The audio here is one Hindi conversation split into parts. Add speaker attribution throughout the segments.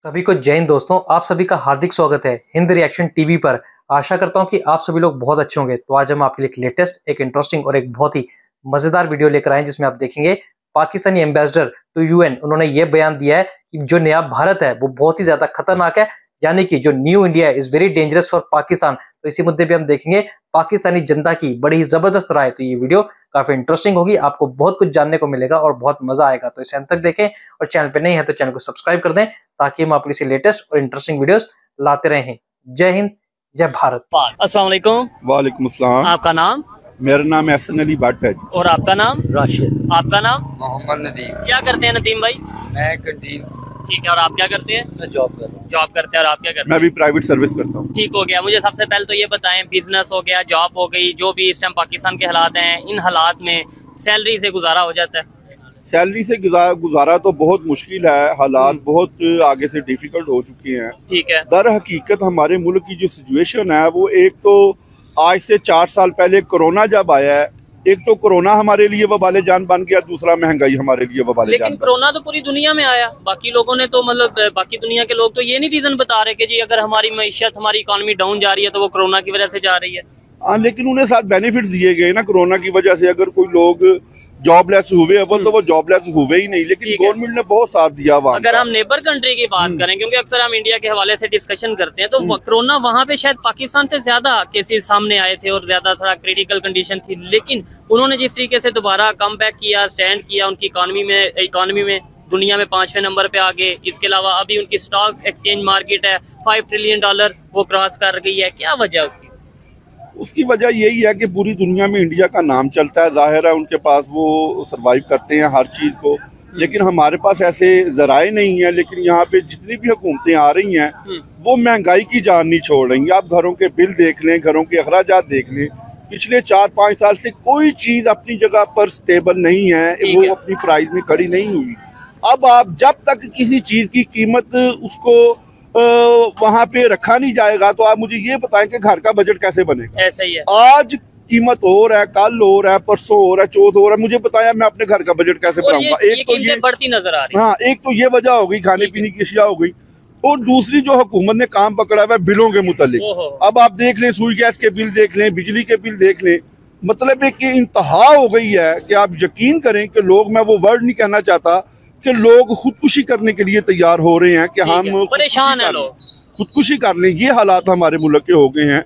Speaker 1: सभी को जय हिंद दोस्तों। आप सभी का हार्दिक स्वागत है हिंद रिएक्शन टीवी पर। आशा करता हूं कि आप सभी लोग बहुत अच्छे होंगे। तो आज हम आपके लिए एक लेटेस्ट, एक इंटरेस्टिंग और एक बहुत ही मजेदार वीडियो लेकर आए हैं, जिसमें आप देखेंगे पाकिस्तानी एम्बेसडर टू यूएन उन्होंने ये बयान दिया है कि जो नया भारत है वो बहुत ही ज्यादा खतरनाक है, यानी कि जो new India is very dangerous for Pakistan. तो इसी मुद्दे पे हम देखेंगे पाकिस्तानी जनता की बड़ी ही जबरदस्त राय। तो ये वीडियो काफी इंटरेस्टिंग होगी, आपको बहुत कुछ जानने को मिलेगा और बहुत मजा आएगा। तो इसे अंत तक देखें और चैनल पे नहीं है तो चैनल को सब्सक्राइब कर दें, ताकि हम आपके लिए लेटेस्ट और इंटरेस्टिंग वीडियोस लाते रहें। जय हिंद, जय भारत।
Speaker 2: अस्सलाम वालेकुम।
Speaker 3: वालेकुम अस्सलाम।
Speaker 2: आपका नाम?
Speaker 3: मेरा नाम एहसन अली भट्ट है।
Speaker 2: और आपका नाम?
Speaker 4: राशिद।
Speaker 2: आपका नाम?
Speaker 4: मोहम्मद नदीम।
Speaker 2: क्या करते हैं नदीम भाई?
Speaker 4: मैं कंटीन।
Speaker 2: ठीक है, और आप क्या करते हैं?
Speaker 4: मैं जॉब कर रहा हूँ।
Speaker 2: जॉब करते हैं। और आप क्या करते
Speaker 3: मैं
Speaker 2: हैं?
Speaker 3: भी प्राइवेट सर्विस करता हूँ।
Speaker 2: ठीक हो गया। मुझे सबसे पहले तो ये बताएं, बिजनेस हो गया, जॉब हो गई, जो भी इस टाइम पाकिस्तान के हालात हैं, इन हालात में सैलरी से गुजारा हो जाता है?
Speaker 3: सैलरी से गुजारा तो बहुत मुश्किल है। हालात बहुत आगे से डिफिकल्ट हो चुके हैं।
Speaker 2: ठीक है।
Speaker 3: दर हकीकत हमारे मुल्क की जो सिचुएशन है वो एक तो आज से 4 साल पहले कोरोना जब आया है, एक तो कोरोना हमारे लिए वबाले जान बन गया, दूसरा महंगाई हमारे लिए वबाले जान।
Speaker 2: लेकिन कोरोना तो पूरी दुनिया में आया। बाकी लोगों ने तो मतलब बाकी दुनिया के लोग तो ये नहीं रीजन बता रहे कि जी अगर हमारी मईशत, हमारी इकोनॉमी डाउन जा रही है तो वो कोरोना की वजह से जा रही है।
Speaker 3: हाँ, लेकिन उन्हें साथ बेनिफिट्स दिए गए ना कोरोना की वजह से। अगर कोई लोग जॉबलेस हुए अव्वल तो वो जॉबलेस हुए ही नहीं, लेकिन गवर्नमेंट ने बहुत साथ दिया वहाँ।
Speaker 2: अगर हम नेबर कंट्री की बात करें, क्योंकि अक्सर हम इंडिया के हवाले से डिस्कशन करते हैं, तो कोरोना वहाँ पे शायद पाकिस्तान से ज्यादा केसेस सामने आए थे और ज्यादा थोड़ा क्रिटिकल कंडीशन थी, लेकिन उन्होंने जिस तरीके से दोबारा कम बैक किया, स्टैंड किया, उनकी इकोनॉमी में दुनिया में 5वें नंबर पे आगे। इसके अलावा अभी उनकी स्टॉक एक्सचेंज मार्केट है $5 ट्रिलियन वो क्रॉस कर गई है। क्या वजह है उसकी?
Speaker 3: उसकी वजह यही है कि पूरी दुनिया में इंडिया का नाम चलता है। जाहिर है उनके पास वो सरवाइव करते हैं हर चीज़ को, लेकिन हमारे पास ऐसे जराए नहीं है। लेकिन यहाँ पे जितनी भी हुकूमतें आ रही हैं वो महंगाई की जान नहीं छोड़ रही। आप घरों के बिल देख लें, घरों के अखराजात देख लें, पिछले 4-5 साल से कोई चीज़ अपनी जगह पर स्टेबल नहीं है, वो अपनी प्राइस में खड़ी नहीं हुई। अब आप जब तक किसी चीज़ की कीमत उसको वहाँ पे रखा नहीं जाएगा तो आप मुझे ये बताएं कि घर का बजट कैसे बनेगा।
Speaker 2: ऐसा ही है।
Speaker 3: आज कीमत हो रहा है, कल हो रहा है, परसों हो रहा है, चौथ हो रहा है, मुझे बताया मैं अपने घर का बजट कैसे बनाऊंगा। एक तो ये
Speaker 2: बढ़ती नजर आ रही है।
Speaker 3: हाँ, एक तो ये वजह हो गई, खाने पीने की अशिया हो गई, और दूसरी जो हुकूमत ने काम पकड़ा हुआ है बिलों के मुतालिक। अब आप देख लें, सुई गैस के बिल देख लें, बिजली के बिल देख लें, मतलब है कि इंतहा हो गई है कि आप यकीन करें कि लोग, मैं वो वर्ड नहीं कहना चाहता कि लोग खुदकुशी करने के लिए तैयार हो रहे हैं कि हम
Speaker 2: परेशान है लोग,
Speaker 3: खुदकुशी कर लें। ये हालात हमारे मुल्क के हो गए हैं।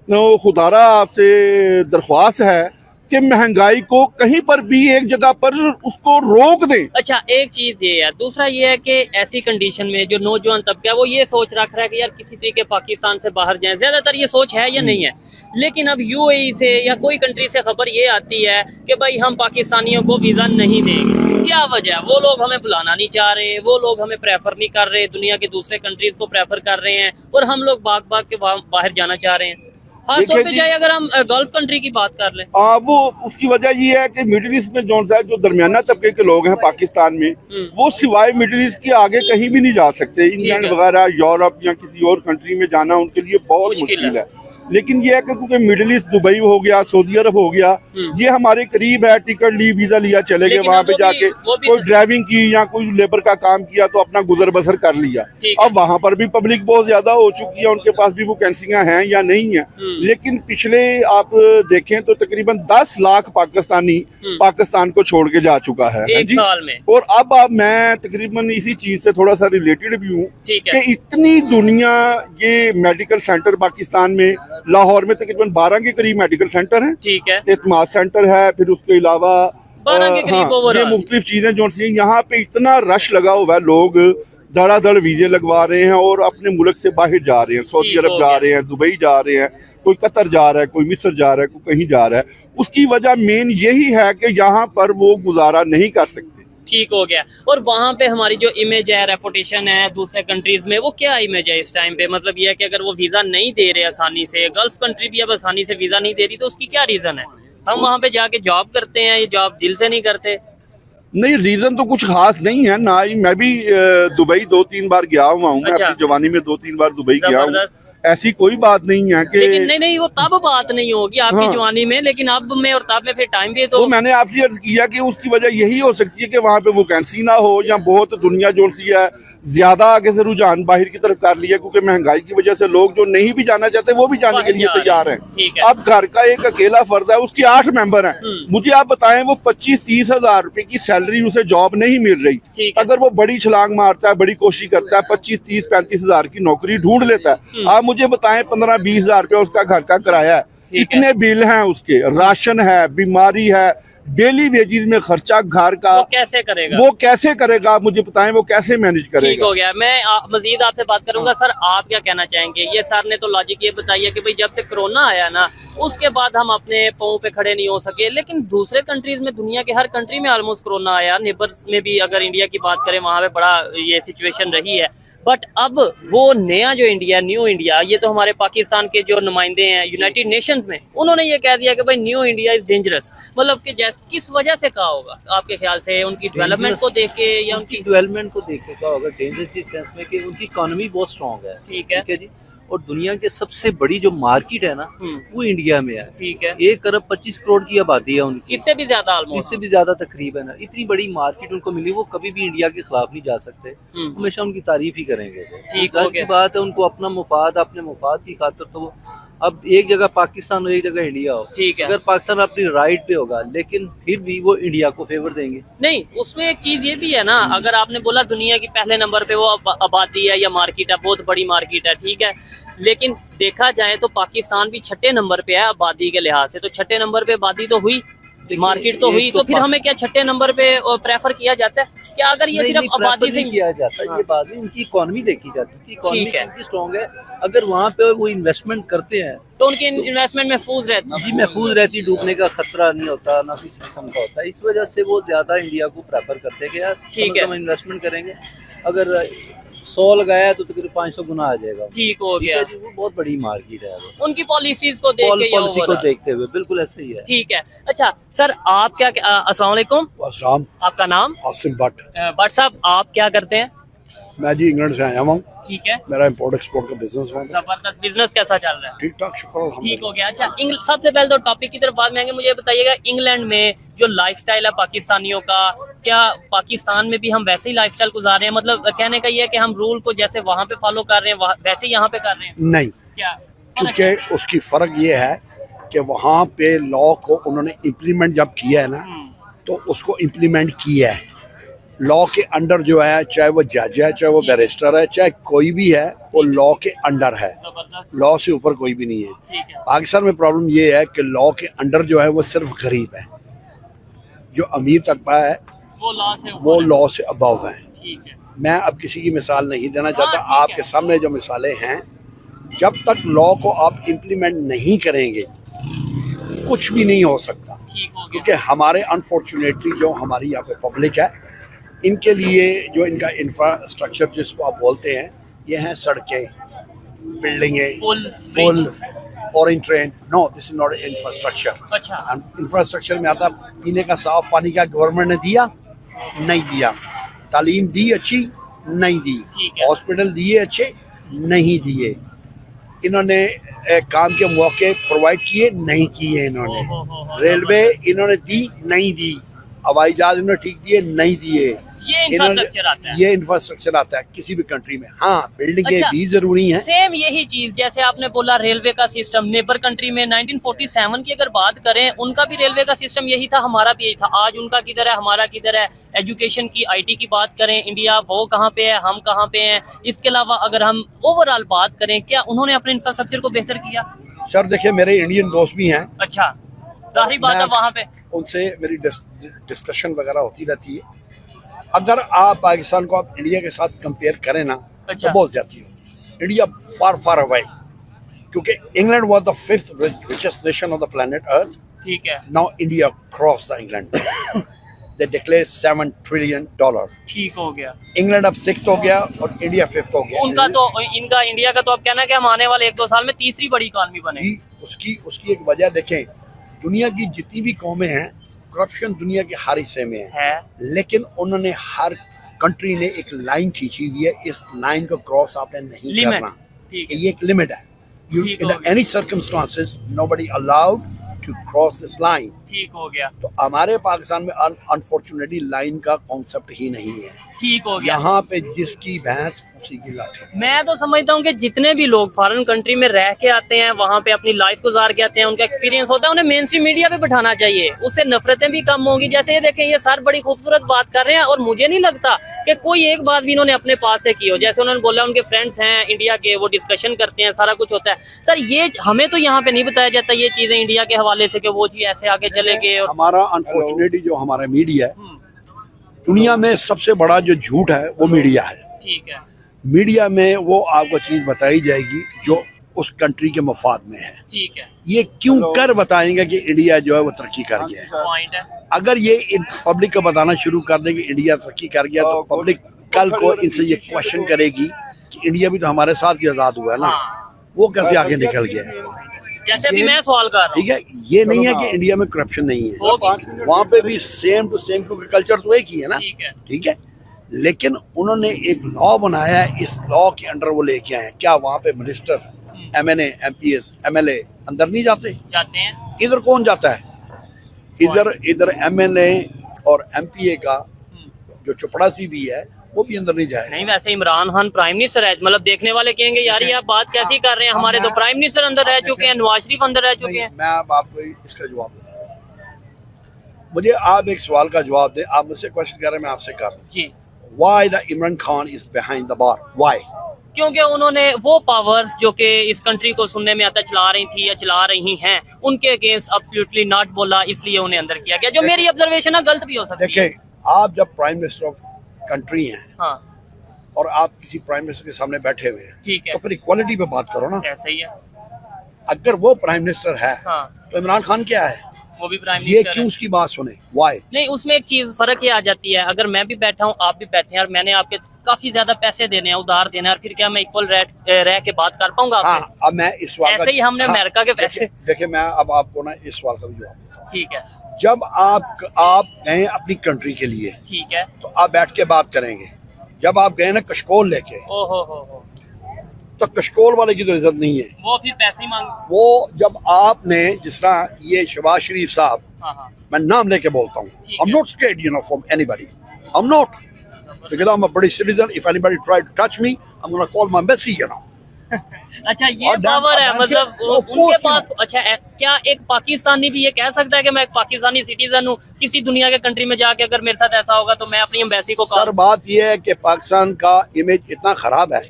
Speaker 3: तो खुदारा आपसे दरख्वास्त है कि महंगाई को कहीं पर भी एक जगह पर उसको रोक दें।
Speaker 2: अच्छा, एक चीज ये है। दूसरा ये है कि ऐसी कंडीशन में जो नौजवान तबका है वो ये सोच रख रहा है कि यार किसी तरीके पाकिस्तान से बाहर जाएं। ज्यादातर ये सोच है या नहीं है? लेकिन अब यूएई से या कोई कंट्री से खबर ये आती है कि भाई हम पाकिस्तानियों को वीजा नहीं देंगे। क्या वजह है? वो लोग हमें बुलाना नहीं चाह रहे, वो लोग हमें प्रेफर नहीं कर रहे, दुनिया के दूसरे कंट्रीज को प्रेफर कर रहे हैं, और हम लोग भाग के बाहर जाना चाह रहे हैं। खासतौर पे चाहे अगर हम गल्फ कंट्री की बात कर लें,
Speaker 3: वो उसकी वजह ये है कि मिडिल ईस्ट में जो दरमियाना तबके के लोग हैं पाकिस्तान में, वो सिवाय मिडिल ईस्ट के आगे कहीं भी नहीं जा सकते। इंग्लैंड वगैरह, यूरोप या किसी और कंट्री में जाना उनके लिए बहुत मुश्किल है। लेकिन ये है कि क्योंकि मिडिल ईस्ट, दुबई हो गया, सऊदी अरब हो गया, ये हमारे करीब है, टिकट ली, वीजा लिया, चले गए वहाँ पे जाके कोई ड्राइविंग की या कोई लेबर का काम किया तो अपना गुजर बसर कर लिया। अब वहाँ पर भी पब्लिक बहुत ज्यादा हो चुकी है, उनके पास भी वैकेंसियां हैं या नहीं है। लेकिन पिछले आप देखें तो तकरीबन 10 लाख पाकिस्तानी पाकिस्तान को छोड़ के जा चुका है
Speaker 2: एक साल में।
Speaker 3: और अब मैं तकरीबन इसी चीज से थोड़ा सा रिलेटेड भी हूँ कि इतनी दुनिया, ये मेडिकल सेंटर पाकिस्तान में, लाहौर में तकरीबन 12 के करीब मेडिकल सेंटर हैं।
Speaker 2: ठीक है।
Speaker 3: एतमाद सेंटर है, फिर उसके अलावा
Speaker 2: 12 के करीब
Speaker 3: ये मुख्तलिफ चीजें जो यहाँ पे इतना रश लगा हुआ है, लोग धड़ाधड़ वीजे लगवा रहे हैं और अपने मुल्क से बाहर जा रहे हैं। सऊदी अरब जा रहे हैं, दुबई जा रहे हैं, कोई कतर जा रहा है, कोई मिस्र जा रहा है, कोई कहीं जा रहा है। उसकी वजह मेन यही है कि यहाँ पर वो गुजारा नहीं कर सकते।
Speaker 2: ठीक हो गया। और वहाँ पे हमारी जो इमेज है, रेपुटेशन है दूसरे कंट्रीज में, वो क्या इमेज है इस टाइम पे? मतलब ये है कि अगर वो वीजा नहीं दे रहे आसानी से, गल्फ कंट्री भी अब आसानी से वीजा नहीं दे रही, तो उसकी क्या रीजन है? हम वहाँ पे जाके जॉब करते हैं, ये जॉब दिल से नहीं करते?
Speaker 3: नहीं, रीजन तो कुछ खास नहीं है ना ही। मैं भी दुबई 2-3 बार गया हुआ हूँ। मैं अपनी जवानी में 2-3 बार दुबई गया हूँ। ऐसी कोई बात नहीं है कि
Speaker 2: लेकिन नहीं वो तब बात नहीं होगी आपकी
Speaker 3: हाँ।
Speaker 2: जवानी में, लेकिन अब में और तब में फिर टाइम भी है तो
Speaker 3: मैंने आपसे अर्ज किया कि उसकी वजह यही हो सकती है कि वहाँ पे वैकेंसी ना हो, या बहुत दुनिया जो सी है ज्यादा आगे से रुझान बाहर की तरफ कर लिया, क्योंकि महंगाई की वजह से लोग जो नहीं भी जाना चाहते वो भी जाने के लिए तैयार हैं। अब घर का एक अकेला फर्द है, उसके 8 मेंबर हैं, मुझे आप बताएं वो 25-30 हजार रुपए की सैलरी उसे जॉब नहीं मिल रही। अगर वो बड़ी छलांग मारता है, बड़ी कोशिश करता है, 25-30-35 हजार की नौकरी ढूंढ लेता है। आप मुझे बताएं 15-20 हजार रुपया उसका घर का किराया है, इतने बिल हैं उसके, राशन है, बीमारी है, डेली वेजिस में खर्चा घर का, वो कैसे करेगा आप मुझे बताएं, वो कैसे मैनेज करेगा?
Speaker 2: ठीक हो गया। मैं मजीद आपसे बात करूंगा। सर आप क्या कहना चाहेंगे? ये सर ने तो लॉजिक ये बताया कि भाई जब से कोरोना आया ना उसके बाद हम अपने पाँव पे खड़े नहीं हो सके, लेकिन दूसरे कंट्रीज में, दुनिया के हर कंट्री में ऑलमोस्ट कोरोना आया। नेबर्स में भी अगर इंडिया की बात करें वहाँ पे बड़ा ये सिचुएशन रही है, बट अब वो नया जो इंडिया, न्यू इंडिया, ये तो हमारे पाकिस्तान के जो नुमाइंदे हैं यूनाइटेड नेशंस में, उन्होंने ये कह दिया कि भाई न्यू इंडिया इज डेंजरस। मतलब कि जैसे किस वजह से कहा होगा आपके ख्याल से? उनकी डेवलपमेंट को देख के या उनकी
Speaker 5: डेवलपमेंट को देख के कहा होगा? डेंजरस इस सेंस में कि उनकी इकोनॉमी बहुत स्ट्रॉन्ग है।
Speaker 2: ठीक है
Speaker 5: जी। और दुनिया के सबसे बड़ी जो मार्केट है ना वो इंडिया में है।
Speaker 2: ठीक है।
Speaker 5: 1 अरब 25 करोड़ की आबादी है उनकी,
Speaker 2: इससे भी ज्यादा,
Speaker 5: इससे भी ज्यादा तकरीबन है। इतनी बड़ी मार्केट उनको मिली, वो कभी भी इंडिया के खिलाफ नहीं जा सकते, हमेशा उनकी तारीफ ही करेंगे।
Speaker 2: ठीक
Speaker 5: है बात है, उनको अपना मुफाद, अपने मुफाद की खातिर तो वो अब एक जगह पाकिस्तान हो, एक जगह इंडिया हो।
Speaker 2: ठीक है।
Speaker 5: अगर पाकिस्तान अपनी राइट पे होगा, लेकिन फिर भी वो इंडिया को फेवर देंगे।
Speaker 2: नहीं, उसमें एक चीज ये भी है ना, अगर आपने बोला दुनिया की पहले नंबर पे वो आबादी है या मार्केट है, बहुत बड़ी मार्केट है, ठीक है, लेकिन देखा जाए तो पाकिस्तान भी 6ठे नंबर पे है आबादी के लिहाज से। तो 6ठे नंबर पे आबादी तो हुई, मार्केट तो हुई, तो फिर हमें क्या 6ठे नंबर पे प्रेफर किया जाता है क्या? अगर ये सिर्फ आबादी से
Speaker 5: किया जाता है, ये बाद में उनकी इकोनॉमी देखी जाती है, इकोनॉमी स्ट्रॉन्ग है। अगर वहाँ पे वो इन्वेस्टमेंट करते हैं
Speaker 2: तो उनकी इन्वेस्टमेंट महफूज रहती है।
Speaker 5: जी महफूज रहती, डूबने का खतरा नहीं होता, ना किसी किस्म का होता है। इस वजह से वो ज्यादा इंडिया को प्रेफर करते हैं कि यार ठीक है हम इन्वेस्टमेंट करेंगे, अगर 100 लगाया तो तकरीबन 500 गुना आ जाएगा।
Speaker 2: ठीक हो गया जी,
Speaker 5: वो बहुत बड़ी मार्केट है
Speaker 2: उनकी पॉलिसीज को देख के,
Speaker 5: पॉलिसी को देखते हुए, बिल्कुल ऐसे ही है।
Speaker 2: ठीक है। अच्छा सर, आप क्या, अस्सलाम वालेकुम, आपका नाम?
Speaker 6: आसिम भट्ट।
Speaker 2: भट्ट साहब, आप क्या करते हैं?
Speaker 6: मैं जी इंग्लैंड से आया हूँ।
Speaker 2: ठीक है।
Speaker 6: मेरा इंपोर्ट एक्सपोर्ट का बिजनेस है।
Speaker 2: जबरदस्त। बिजनेस कैसा चल रहा है?
Speaker 6: ठीक ठाक, शुक्र।
Speaker 2: ठीक हो गया। अच्छा, सबसे पहले तो टॉपिक की तरफ बाद में आएंगे, मुझे बताइएगा इंग्लैंड में जो लाइफस्टाइल है पाकिस्तानियों का, क्या पाकिस्तान में भी हम वैसे ही लाइफस्टाइल गुजार रहे हैं? मतलब कहने का ये है कि हम रूल को जैसे वहाँ पे फॉलो कर रहे हैं वैसे ही यहाँ पे कर रहे हैं?
Speaker 6: नहीं,
Speaker 2: क्या?
Speaker 6: क्योंकि उसकी फर्क ये है कि वहाँ पे लॉ को उन्होंने इम्प्लीमेंट जब किया है ना, तो उसको इम्प्लीमेंट किया है। लॉ के अंडर जो है, चाहे वो जज है, चाहे वो बैरिस्टर है, चाहे कोई भी है, वो लॉ के अंडर है, लॉ से ऊपर कोई भी नहीं है। पाकिस्तान में प्रॉब्लम ये है कि लॉ के अंडर जो है वो सिर्फ गरीब है, जो अमीर तबका है वो लॉ से अबव है। मैं अब किसी की मिसाल नहीं देना चाहता, आपके सामने जो मिसालें हैं, जब तक लॉ को आप इम्प्लीमेंट नहीं करेंगे कुछ भी नहीं हो सकता। क्योंकि हमारे अनफॉर्चुनेटली जो हमारी यहाँ पे पब्लिक है, इनके लिए जो इनका इंफ्रास्ट्रक्चर जिसको आप बोलते हैं, ये हैं सड़कें, बिल्डिंगें, पुल, orange train. No, this is not infrastructure.
Speaker 2: अच्छा।
Speaker 6: इंफ्रास्ट्रक्चर में आता पीने का साफ पानी का गवर्नमेंट ने दिया? नहीं दिया। तालीम दी अच्छी? नहीं दी। हॉस्पिटल दिए अच्छे? नहीं दिए। इन्होंने काम के मौके प्रोवाइड किए? नहीं किए इन्होंने। रेलवे इन्होंने दी? नहीं दी। हवाई जहाज इन्होंने ठीक दिए? नहीं दिए।
Speaker 2: ये इंफ्रास्ट्रक्चर आता है,
Speaker 6: ये इंफ्रास्ट्रक्चर आता है किसी भी कंट्री में। हाँ, बिल्डिंगें भी जरूरी हैं।
Speaker 2: सेम यही चीज जैसे आपने बोला रेलवे का सिस्टम, नेबर कंट्री में 1947 की अगर बात करें, उनका भी रेलवे का सिस्टम यही था, हमारा भी यही था। आज उनका किधर है, हमारा किधर है? एजुकेशन की, IT की बात करें, इंडिया वो कहाँ पे है, हम कहाँ पे हैं? इसके अलावा अगर हम ओवरऑल बात करें, क्या उन्होंने अपने इंफ्रास्ट्रक्चर को बेहतर किया?
Speaker 6: सर देखिए, मेरे इंडियन दोस्त भी हैं।
Speaker 2: अच्छा, जाहिर बात है वहाँ पे
Speaker 6: उनसे मेरी डिस्कशन वगैरह होती रहती है। अगर आप पाकिस्तान को आप इंडिया के साथ कंपेयर करें ना,
Speaker 2: अच्छा,
Speaker 6: तो बहुत ज्यादा होगी। इंडिया फार फार अवे, क्योंकि England was the 5th richest nation on the planet Earth।
Speaker 2: ठीक है।
Speaker 6: Now India cross the England. They declare $7 trillion।
Speaker 2: ठीक हो गया।
Speaker 6: इंग्लैंड अब 6th हो गया और इंडिया 5th हो गया।
Speaker 2: उनका तो, इनका इंडिया का तो अब कहना है कि हम आने वाले 1-2 साल में तीसरी बड़ी इकॉनमी बने।
Speaker 6: उसकी एक वजह देखें, दुनिया की जितनी भी कौमें हैं, करप्शन दुनिया के हर हिस्से में है, लेकिन उन्होंने हर कंट्री ने एक लाइन खींची हुई है, इस लाइन को क्रॉस आपने नहीं करना। ये एक लिमिट है। in any circumstances nobody allowed to cross this line.
Speaker 2: ठीक हो गया,
Speaker 6: तो हमारे पाकिस्तान में अनफॉर्चुनेटली लाइन का कॉन्सेप्ट ही नहीं है।
Speaker 2: ठीक हो गया।
Speaker 6: यहाँ पे जिसकी भैंस उसी की लाठी।
Speaker 2: मैं तो समझता हूँ कि जितने भी लोग फॉरेन कंट्री में रह के आते हैं, वहाँ पे अपनी लाइफ गुजार के आते हैं, उनका एक्सपीरियंस होता है, उन्हें मेन स्ट्रीम मीडिया पे बिठाना चाहिए, उससे नफरतें भी कम होंगी। जैसे ये देखें, ये सर बड़ी खूबसूरत बात कर रहे हैं और मुझे नहीं लगता कि कोई एक बात भी इन्होंने अपने पास से की हो। जैसे उन्होंने बोला उनके फ्रेंड्स हैं इंडिया के, वो डिस्कशन करते हैं, सारा कुछ होता है। सर ये हमें तो यहाँ पे नहीं बताया जाता ये चीजें इंडिया के हवाले से कि वो जी ऐसे आगे चले गए।
Speaker 6: हमारा अनफॉर्चुनेटली जो हमारा मीडिया है, दुनिया में सबसे बड़ा जो झूठ है वो मीडिया है।
Speaker 2: ठीक है।
Speaker 6: मीडिया में वो आपको चीज बताई जाएगी जो उस कंट्री के मफाद में है।
Speaker 2: ठीक है।
Speaker 6: ये क्यों कर बताएंगे कि इंडिया जो है वो तरक्की कर गया है।
Speaker 2: पॉइंट है।
Speaker 6: अगर ये पब्लिक को बताना शुरू कर दें कि इंडिया तरक्की कर गया, तो पब्लिक कल को इनसे ये क्वेश्चन करेगी कि इंडिया भी तो हमारे साथ ही आजाद हुआ है ना, वो कैसे आगे निकल गया है।
Speaker 2: जैसे अभी मैं सवाल कर रहा हूं,
Speaker 6: ठीक है, ये नहीं है कि इंडिया में करप्शन नहीं है, वहाँ पे भी सेम टू सेम, क्योंकि कल्चर तो एक ही है ना। ठीक है, लेकिन उन्होंने एक लॉ बनाया है, इस लॉ के अंडर वो लेके आए हैं। क्या वहाँ पे मिनिस्टर, MNA, MPS, MLA अंदर नहीं जाते?
Speaker 2: जाते हैं।
Speaker 6: इधर कौन जाता है? इधर MNA और MPA का जो चपड़ासी भी है वो भी अंदर नहीं जाए।
Speaker 2: नहीं, वैसे इमरान खान प्राइम मिनिस्टर है, मतलब देखने वाले कहेंगे यार ये आप बात कैसी कर रहे हैं, हमारे तो प्राइम मिनिस्टर अंदर रह चुके हैं, नवाज शरीफ अंदर रह चुके हैं।
Speaker 6: मैं अब आपको इसका जवाब दे रहा हूं। मुझे आप एक सवाल का जवाब दे। आप मुझसे क्वेश्चन कर रहे हैं, मैं आपसे कर रहा हूं
Speaker 2: जी।
Speaker 6: Why the Imran Khan is behind the bar? Why?
Speaker 2: क्योंकि उन्होंने वो पावर्स जो कि इस कंट्री को सुनने में आता चला रही थी या चला रही हैं, उनके अगेंस्ट एब्सोल्युटली नॉट बोला, इसलिए उन्हें अंदर किया गया। जो मेरी ऑब्जर्वेशन है, गलत भी हो सकती है।
Speaker 6: देखिए, आप जब प्राइम मिनिस्टर ऑफ कंट्री हैं,
Speaker 2: हाँ,
Speaker 6: और आप किसी प्राइम मिनिस्टर के सामने बैठे हुए हैं,
Speaker 2: ठीक है,
Speaker 6: तो फिर इक्वालिटी पे बात करो ना।
Speaker 2: ऐसा ही है।
Speaker 6: अगर वो प्राइम मिनिस्टर है,
Speaker 2: हाँ,
Speaker 6: तो इमरान खान क्या है?
Speaker 2: वो भी प्राइम
Speaker 6: ये
Speaker 2: मिनिस्टर
Speaker 6: क्यों
Speaker 2: है।
Speaker 6: उसकी बात सुने? वाई?
Speaker 2: नहीं, उसमें एक चीज फर्क ये आ जाती है, अगर मैं भी बैठा हूँ, आप भी बैठे हैं, और मैंने आपके काफी ज्यादा पैसे देने हैं, उधार देने हैं, और फिर क्या मैं इक्वल रह के बात कर पाऊंगा आपसे?
Speaker 6: हाँ, अब मैं इस सवाल
Speaker 2: ऐसे ही हमने अमेरिका के पैसे।
Speaker 6: देखिए, मैं अब आपको ना इस सवाल का भी जवाब देता हूं।
Speaker 2: ठीक है।
Speaker 6: जब आप गए अपनी कंट्री के लिए,
Speaker 2: ठीक है,
Speaker 6: तो आप बैठ के बात करेंगे। जब आप गए ना कशकोल लेके,
Speaker 2: हो
Speaker 6: तो कशकोल वाले की तो इज्जत नहीं है,
Speaker 2: वो फिर पैसे ही मांग।
Speaker 6: वो जब आपने, जिस तरह ये शहबाज शरीफ साहब,
Speaker 2: हाँ, हाँ,
Speaker 6: मैं नाम लेके बोलता हूँ, I'm not scared, you know, from anybody. I'm not, because I'm a British citizen. If anybody try to touch me, I'm gonna call my Messi, you know.
Speaker 2: अच्छा, ये पावर है, मतलब उनके पास। अच्छा, क्या एक पाकिस्तानी भी ये कह सकता है कि मैं एक पाकिस्तानी सिटीजन हूँ, किसी दुनिया के कंट्री में जाके अगर मेरे साथ ऐसा होगा तो मैं अपनी एम्बेसी को
Speaker 6: सर, बात ये है कि पाकिस्तान का इमेज इतना खराब है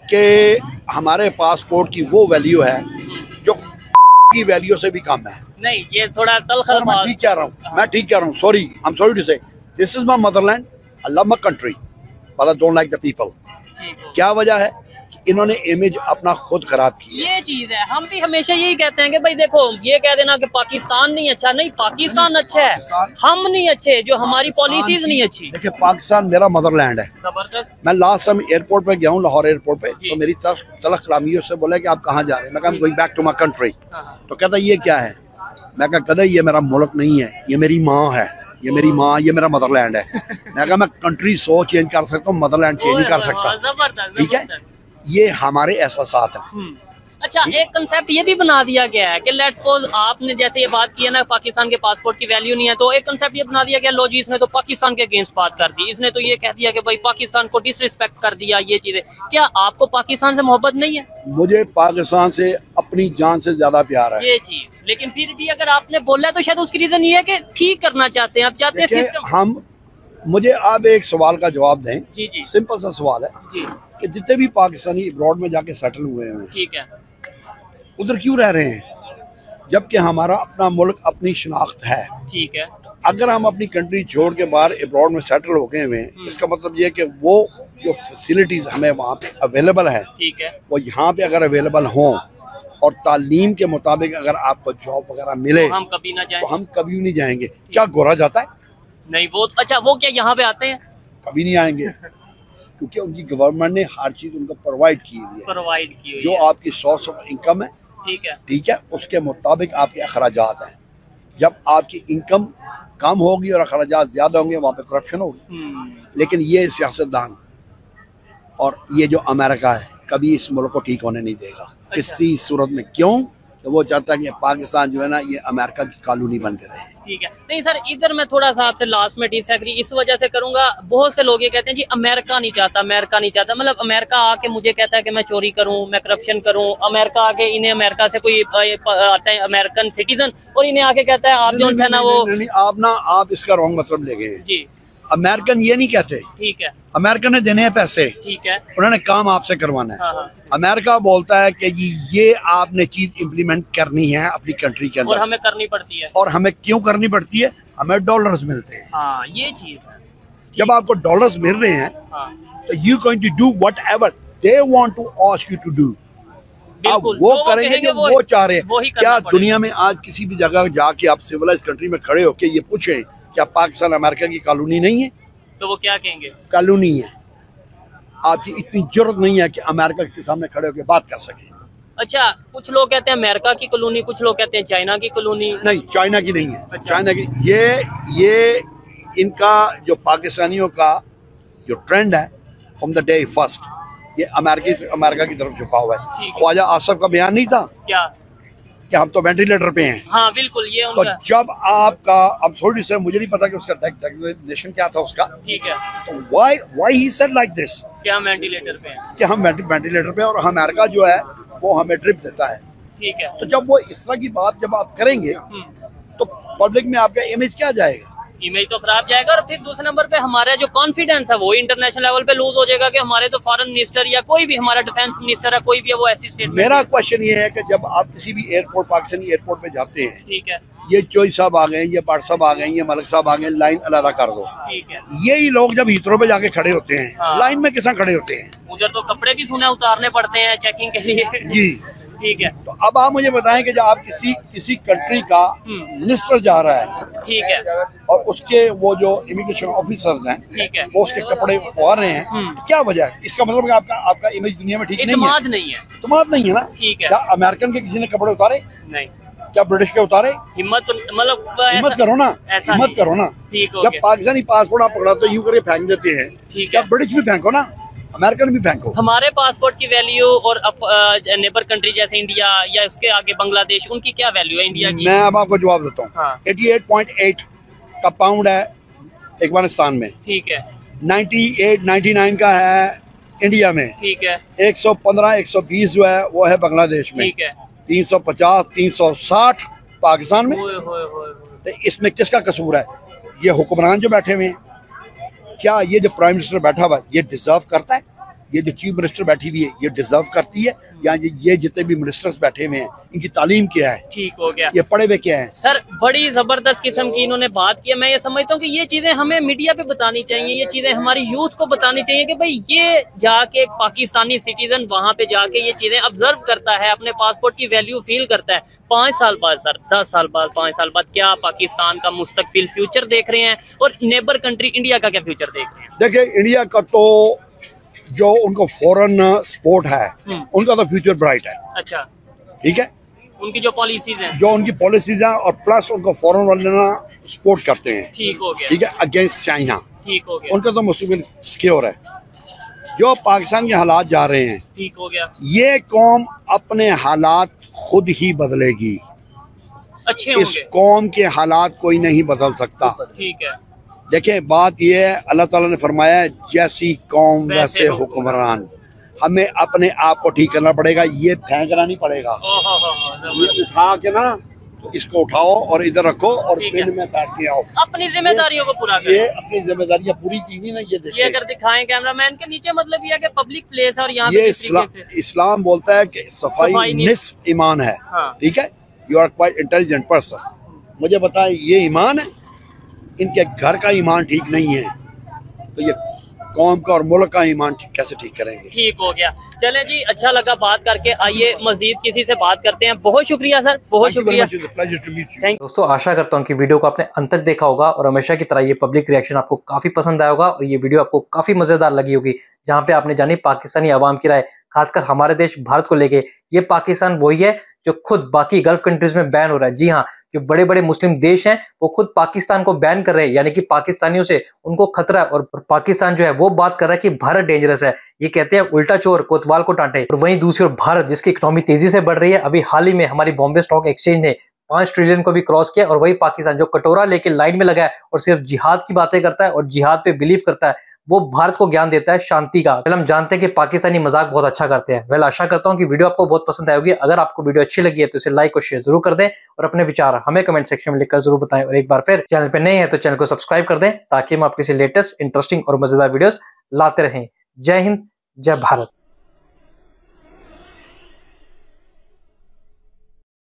Speaker 6: कि हमारे पासपोर्ट की वो वैल्यू है जो की वैल्यू से भी कम है।
Speaker 2: नहीं, ये थोड़ा तलखल
Speaker 6: मैं ठीक कह रहा हूँ, sorry, I am sorry to say, this is my motherland, I love my country, but I don't like the people. क्या वजह है? इन्होंने इमेज अपना खुद खराब की है।
Speaker 2: ये चीज है, हम भी हमेशा यही कहते हैं कि भाई देखो, ये कह देना कि पाकिस्तान नहीं अच्छा, नहीं, पाकिस्तान अच्छा है, हम नहीं अच्छे, जो हमारी पॉलिसीज नहीं अच्छी।
Speaker 6: देखिए, पाकिस्तान मेरा मदरलैंड है।
Speaker 2: जबरदस्त।
Speaker 6: मैं लास्ट टाइम एयरपोर्ट पे गया हूँ, लाहौर एयरपोर्ट पे, तो मेरी तलख कलामी उससे बोला कि आप कहाँ जा रहे हैं? मैं कहा going back to my country. तो कहता ये क्या है? मैं कहा कदे ये मेरा मुल्क नहीं है, ये मेरी माँ है, ये मेरी माँ, ये मेरा मदरलैंड है। मैं कहा मैं कंट्री सो चेंज कर सकता हूँ, मदरलैंड चेंज नहीं कर सकता। ठीक है, ये हमारे एहसासात हैं।
Speaker 2: अच्छा, एक कंसेप्ट ये भी बना दिया गया है कि लेट्स सपोज आपने जैसे ये बात की है ना, पाकिस्तान के पासपोर्ट की वैल्यू नहीं है, तो एक कंसेप्ट ये बना दिया गया, लो जी इसने तो पाकिस्तान के अगेंस्ट बात कर दी, इसने तो ये कह दिया कि भाई पाकिस्तान को डिसरिस्पेक्ट कर दिया। ये चीजें, क्या आपको पाकिस्तान से मोहब्बत नहीं है?
Speaker 6: मुझे पाकिस्तान से अपनी जान से ज्यादा प्यार है।
Speaker 2: ये चीज, लेकिन फिर भी अगर आपने बोला तो शायद उसकी रीजन ये है कि ठीक करना चाहते हैं, आप चाहते हैं सिस्टम।
Speaker 6: मुझे आप एक सवाल का जवाब दें।
Speaker 2: जी जी,
Speaker 6: सिंपल सा सवाल है
Speaker 2: जी,
Speaker 6: कि जितने भी पाकिस्तानी अब्रॉड में जाके सेटल हुए हैं,
Speaker 2: ठीक है,
Speaker 6: उधर क्यों रह रहे हैं? जबकि हमारा अपना मुल्क, अपनी शनाख्त है।
Speaker 2: ठीक है।
Speaker 6: अगर हम अपनी कंट्री छोड़ के बाहर अब्रॉड में सेटल हो गए हुए, इसका मतलब ये है कि वो जो फैसिलिटीज हमें वहाँ पे अवेलेबल है,
Speaker 2: ठीक है,
Speaker 6: वो यहाँ पे अगर अवेलेबल हों, और तालीम के मुताबिक अगर आपको जॉब वगैरह मिले,
Speaker 2: तो हम कभी ना जाएं।
Speaker 6: तो हम कभी नहीं जाएंगे। क्या गोरा जाता है?
Speaker 2: नहीं, वो अच्छा, वो क्या यहाँ पे आते हैं?
Speaker 6: कभी नहीं आएंगे, क्योंकि उनकी गवर्नमेंट ने हर चीज उनको प्रोवाइड की हुई है।
Speaker 2: प्रोवाइड की हुई
Speaker 6: जो
Speaker 2: है।
Speaker 6: आपकी सोर्स ऑफ इनकम है,
Speaker 2: ठीक है,
Speaker 6: ठीक है, उसके मुताबिक आपके अखराजात हैं। जब आपकी इनकम कम होगी और अखराजात ज्यादा होंगे, वहाँ पे करप्शन होगी। लेकिन ये सियासतदान और ये जो अमेरिका है, कभी इस मुल्क को ठीक होने नहीं देगा। किसी सूरत में। क्यों? तो वो चाहता है कि पाकिस्तान जो है ना ये अमेरिका की कॉलोनी बन के रहे।
Speaker 2: ठीक है। नहीं सर, इधर मैं थोड़ा सा आपसे लास्ट में डिसएग्री इस वजह से करूंगा, बहुत से लोग ये कहते हैं जी अमेरिका नहीं चाहता, अमेरिका नहीं चाहता, मतलब अमेरिका आके मुझे कहता है कि मैं चोरी करूं, मैं करप्शन करूं, अमेरिका आके इन्हें अमेरिका से कोई आता है अमेरिकन सिटीजन और इन्हें आके कहता है आप जो है ना वो
Speaker 6: आप इसका रॉन्ग मतलब ले गए
Speaker 2: जी।
Speaker 6: अमेरिकन ये नहीं कहते,
Speaker 2: ठीक है,
Speaker 6: अमेरिकन ने देने हैं पैसे,
Speaker 2: ठीक है,
Speaker 6: उन्होंने काम आपसे करवाना है।
Speaker 2: हाँ।
Speaker 6: अमेरिका बोलता है कि जी ये आपने चीज इम्प्लीमेंट करनी है अपनी कंट्री के अंदर
Speaker 2: और हमें करनी पड़ती है।
Speaker 6: और हमें क्यों करनी पड़ती है? हमें डॉलर्स मिलते हैं।
Speaker 2: हाँ, ये चीज है।
Speaker 6: जब आपको डॉलर्स मिल रहे हैं तो you going to do whatever they want to ask you to do. आप वो करेंगे जो वो चाह रहे हैं। क्या दुनिया में आज किसी भी जगह जाके आप सिविलाइज कंट्री में खड़े होके ये पूछें क्या पाकिस्तान अमेरिका की कॉलोनी नहीं है?
Speaker 2: तो वो क्या कहेंगे?
Speaker 6: कॉलोनी है। आपकी इतनी जरूरत नहीं है कि अमेरिका के सामने खड़े होकर बात कर सके।
Speaker 2: अच्छा, कुछ लोग कहते हैं अमेरिका की कॉलोनी, कुछ लोग कहते हैं चाइना की कॉलोनी।
Speaker 6: नहीं, चाइना की नहीं है।
Speaker 2: अच्छा।
Speaker 6: चाइना की ये इनका जो पाकिस्तानियों का जो ट्रेंड है फ्रॉम द डे फर्स्ट, ये अमेरिका की तरफ झुका हुआ है। ख्वाजा आसफ का बयान नहीं था
Speaker 2: क्या
Speaker 6: कि हम तो वेंटिलेटर पे हैं?
Speaker 2: हाँ बिल्कुल, ये
Speaker 6: तो
Speaker 2: उनका।
Speaker 6: जब आपका अब थोड़ी से मुझे नहीं पता कि उसका डेक्लेरेशन क्या था उसका,
Speaker 2: ठीक है,
Speaker 6: तो why he said like this
Speaker 2: कि हम वेंटिलेटर पे हैं,
Speaker 6: कि हम वेंटिलेटर पे और अमेरिका जो है वो हमें ड्रिप देता है।
Speaker 2: ठीक है।
Speaker 6: तो जब वो इस तरह की बात जब आप करेंगे तो पब्लिक में आपका इमेज क्या जाएगा?
Speaker 2: इमेज तो खराब जाएगा और फिर दूसरे नंबर पे हमारा जो कॉन्फिडेंस है वो इंटरनेशनल लेवल पे लूज हो जाएगा कि हमारे तो फॉरेन मिनिस्टर या कोई भी हमारा डिफेंस मिनिस्टर है, कोई भी है, वो ऐसी स्टेटमेंट।
Speaker 6: मेरा क्वेश्चन ये है कि जब आप किसी भी एयरपोर्ट पाकिस्तानी एयरपोर्ट पे जाते हैं,
Speaker 2: ठीक है,
Speaker 6: ये चोई साहब आ गए, ये बाट साहब आ गए, ये मलिक साहब आ गए, लाइन अलग कर दो।
Speaker 2: ठीक है।
Speaker 6: यही लोग जब हीथ्रो पे जाके खड़े होते हैं,
Speaker 2: हाँ।
Speaker 6: लाइन में किस खड़े होते हैं?
Speaker 2: उधर तो कपड़े भी सुने उतारने पड़ते हैं चेकिंग के लिए।
Speaker 6: जी।
Speaker 2: ठीक है।
Speaker 6: तो अब आप मुझे बताएं कि जब आप किसी कंट्री का मिनिस्टर जा रहा है,
Speaker 2: ठीक है,
Speaker 6: और उसके वो जो इमिग्रेशन ऑफिसर्स हैं,
Speaker 2: ठीक है,
Speaker 6: वो उसके कपड़े उतार रहे हैं, तो क्या वजह है? इसका मतलब कि आपका इमेज दुनिया में ठीक नहीं है।
Speaker 2: इत्मीनाद नहीं है।
Speaker 6: इत्मीनाद नहीं है ना?
Speaker 2: ठीक है।
Speaker 6: क्या अमेरिकन के किसी ने कपड़े उतारे?
Speaker 2: नहीं।
Speaker 6: क्या ब्रिटिश के उतारे?
Speaker 2: हिम्मत तो मतलब
Speaker 6: हिम्मत करो ना,
Speaker 2: ऐसा
Speaker 6: हिम्मत करो ना।
Speaker 2: ठीक हो
Speaker 6: जब
Speaker 2: गया।
Speaker 6: पाकिस्तानी पासपोर्ट आप पकड़ाते हो यूं करके फेंक देते हैं,
Speaker 2: ठीक
Speaker 6: क्या
Speaker 2: है।
Speaker 6: ब्रिटिश भी फेंको ना, अमेरिकन भी फेंको।
Speaker 2: हमारे पासपोर्ट की वैल्यू और नेबर कंट्री जैसे इंडिया या उसके आगे बांग्लादेश, उनकी क्या वैल्यू है इंडिया की?
Speaker 6: मैं अब आपको जवाब देता हूँ।
Speaker 2: हाँ।
Speaker 6: 88.8 का पाउंड है अफगानिस्तान में,
Speaker 2: ठीक है,
Speaker 6: 99 का है इंडिया में,
Speaker 2: ठीक है,
Speaker 6: 115 120 जो है वो है बांग्लादेश में,
Speaker 2: ठीक है।
Speaker 6: 350 360 पाकिस्तान में।
Speaker 2: होए।
Speaker 6: तो इसमें किसका कसूर है? ये हुक्मरान जो बैठे हुए हैं, क्या ये जो प्राइम मिनिस्टर बैठा हुआ है ये डिजर्व करता है? ये जो चीफ मिनिस्टर बैठी हुई है ये डिजर्व करती है? या ये जितने भी मिनिस्टर्स बैठे हुए हैं इनकी तालीम क्या है?
Speaker 2: ठीक हो गया।
Speaker 6: ये पढ़े हुए क्या है?
Speaker 2: सर बड़ी जबरदस्त किस्म की इन्होंने बात की है। मैं ये समझता हूँ कि ये चीजें हमें मीडिया पे बतानी चाहिए, ये चीजें हमारी यूथ को बतानी चाहिए कि भाई ये जाके एक पाकिस्तानी सिटीजन वहां पे जाके ये चीजें ऑब्जर्व करता है, अपने पासपोर्ट की वैल्यू फील करता है। 5 साल बाद सर, 10 साल बाद, 5 साल बाद क्या पाकिस्तान का मुस्तकबिल फ्यूचर देख रहे हैं और नेबर कंट्री इंडिया का क्या फ्यूचर देख रहे हैं?
Speaker 6: देखिए, इंडिया का तो जो उनको फॉरेन सपोर्ट है उनका तो फ्यूचर ब्राइट है।
Speaker 2: अच्छा,
Speaker 6: ठीक है,
Speaker 2: उनकी जो पॉलिसीज हैं,
Speaker 6: जो उनकी पॉलिसीज हैं और प्लस उनको फॉरेन वाले ना सपोर्ट करते हैं।
Speaker 2: ठीक हो गया।
Speaker 6: ठीक है, अगेंस्ट चाइना,
Speaker 2: ठीक हो गया।
Speaker 6: उनका तो मुस्तकबिल सिक्योर है। जो पाकिस्तान के हालात जा रहे हैं,
Speaker 2: ठीक हो गया।
Speaker 6: ये कौम अपने हालात खुद ही बदलेगी।
Speaker 2: अच्छे
Speaker 6: इस
Speaker 2: होंगे।
Speaker 6: कौम के हालात कोई नहीं बदल सकता।
Speaker 2: ठीक है।
Speaker 6: देखिए, बात ये है, अल्लाह ताला ने फरमाया है जैसी कौम वैसे हुक्मरान। हमें अपने आप को ठीक करना पड़ेगा, ये फेंकना नहीं पड़ेगा। ये उठा के ना, तो इसको उठाओ और इधर रखो और पिन में बैठ के आओ।
Speaker 2: अपनी जिम्मेदारियों को पूरा
Speaker 6: ये
Speaker 2: करें।
Speaker 6: अपनी जिम्मेदारियां पूरी की हुई ना, ये
Speaker 2: ये
Speaker 6: देखिए।
Speaker 2: अगर दिखाएं कैमरामैन के नीचे, मतलब ये है कि पब्लिक प्लेस है और यहाँ
Speaker 6: ये
Speaker 2: पे किस तरीके से
Speaker 6: इस्लाम बोलता है कि सफाई निस्फ ईमान है।
Speaker 2: हाँ।
Speaker 6: ठीक है, you are quite intelligent person. मुझे बताएं, ये ईमान है? इनके घर का ईमान ठीक नहीं है तो ये कौम का और मुल्क का ईमान कैसे ठीक करेंगे?
Speaker 2: ठीक हो गया। चलें जी, अच्छा लगा बात करके। आइए मजीद किसी से बात करते हैं। बहुत शुक्रिया सर, बहुत शुक्रिया।
Speaker 1: दोस्तों, आशा करता हूँ कि वीडियो को आपने अंत तक देखा होगा और हमेशा की तरह ये पब्लिक रिएक्शन आपको काफी पसंद आया होगा और ये वीडियो आपको काफी मजेदार लगी होगी, जहाँ पे आपने जानी पाकिस्तानी अवाम की राय खासकर हमारे देश भारत को लेके। ये पाकिस्तान वही है जो खुद बाकी गल्फ कंट्रीज में बैन हो रहा है। जी हाँ, जो बड़े बड़े मुस्लिम देश हैं वो खुद पाकिस्तान को बैन कर रहे हैं, यानी कि पाकिस्तानियों से उनको खतरा है। और पाकिस्तान जो है वो बात कर रहा है कि भारत डेंजरस है। ये कहते हैं उल्टा चोर कोतवाल को डांटे। और वहीं दूसरी ओर भारत, जिसकी इकोनॉमी तेजी से बढ़ रही है, अभी हाल ही में हमारी बॉम्बे स्टॉक एक्सचेंज ने 5 ट्रिलियन को भी क्रॉस किया। और वही पाकिस्तान जो कटोरा लेके लाइन में लगा है और सिर्फ जिहाद की बातें करता है और जिहाद पे बिलीव करता है, वो भारत को ज्ञान देता है शांति का। हम जानते हैं कि पाकिस्तानी मजाक बहुत अच्छा करते हैं। वेल, आशा करता हूं कि वीडियो आपको बहुत पसंद आई होगी। अगर आपको वीडियो अच्छी लगी है तो इसे लाइक और शेयर जरूर कर दें और अपने विचार हमें कमेंट सेक्शन में लिखकर जरूर बताएं। और एक बार फिर चैनल पे नए हैं तो चैनल को सब्सक्राइब कर दें ताकि हम आपके लेटेस्ट इंटरेस्टिंग और मजेदार वीडियोस लाते रहें। जय हिंद, जय भारत।